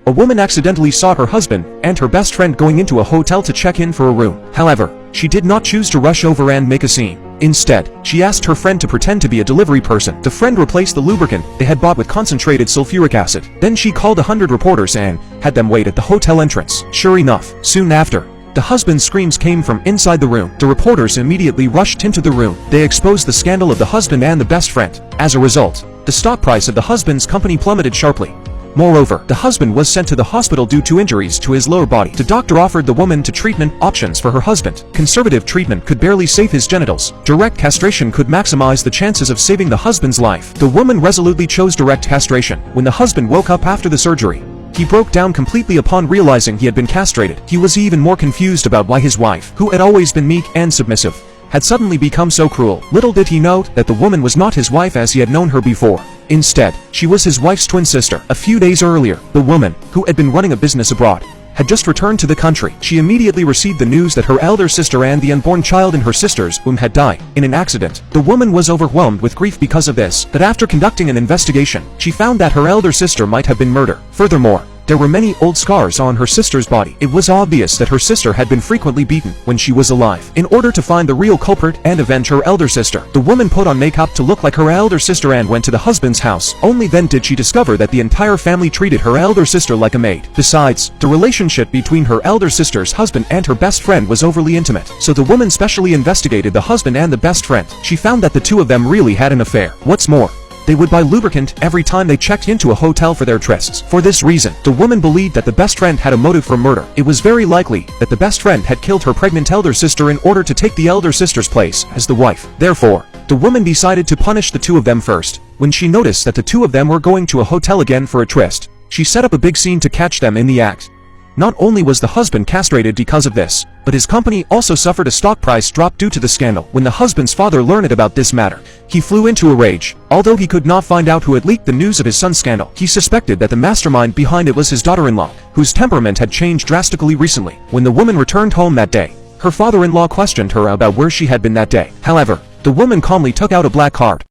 A woman accidentally saw her husband and her best friend going into a hotel to check in for a room. However, she did not choose to rush over and make a scene. Instead, she asked her friend to pretend to be a delivery person. The friend replaced the lubricant they had bought with concentrated sulfuric acid. Then she called 100 reporters and had them wait at the hotel entrance. Sure enough, soon after, the husband's screams came from inside the room. The reporters immediately rushed into the room. They exposed the scandal of the husband and the best friend. As a result, the stock price of the husband's company plummeted sharply. Moreover, the husband was sent to the hospital due to injuries to his lower body. The doctor offered the woman treatment options for her husband. Conservative treatment could barely save his genitals. Direct castration could maximize the chances of saving the husband's life. The woman resolutely chose direct castration. When the husband woke up after the surgery, he broke down completely upon realizing he had been castrated. He was even more confused about why his wife, who had always been meek and submissive, had suddenly become so cruel. Little did he note that the woman was not his wife as he had known her before. Instead, she was his wife's twin sister. A few days earlier, the woman, who had been running a business abroad, had just returned to the country. She immediately received the news that her elder sister and the unborn child in her sister's womb had died in an accident. The woman was overwhelmed with grief because of this, but after conducting an investigation, she found that her elder sister might have been murdered. Furthermore, there were many old scars on her sister's body. It was obvious that her sister had been frequently beaten when she was alive. In order to find the real culprit and avenge her elder sister, the woman put on makeup to look like her elder sister and went to the husband's house. Only then did she discover that the entire family treated her elder sister like a maid. Besides, the relationship between her elder sister's husband and her best friend was overly intimate. So the woman specially investigated the husband and the best friend. She found that the two of them really had an affair. What's more, they would buy lubricant every time they checked into a hotel for their trysts. For this reason, the woman believed that the best friend had a motive for murder. It was very likely that the best friend had killed her pregnant elder sister in order to take the elder sister's place as the wife. Therefore, the woman decided to punish the two of them first. When she noticed that the two of them were going to a hotel again for a tryst, she set up a big scene to catch them in the act. Not only was the husband castrated because of this, but his company also suffered a stock price drop due to the scandal. When the husband's father learned about this matter, he flew into a rage. Although he could not find out who had leaked the news of his son's scandal, he suspected that the mastermind behind it was his daughter-in-law, whose temperament had changed drastically recently. When the woman returned home that day, her father-in-law questioned her about where she had been that day. However, the woman calmly took out a black card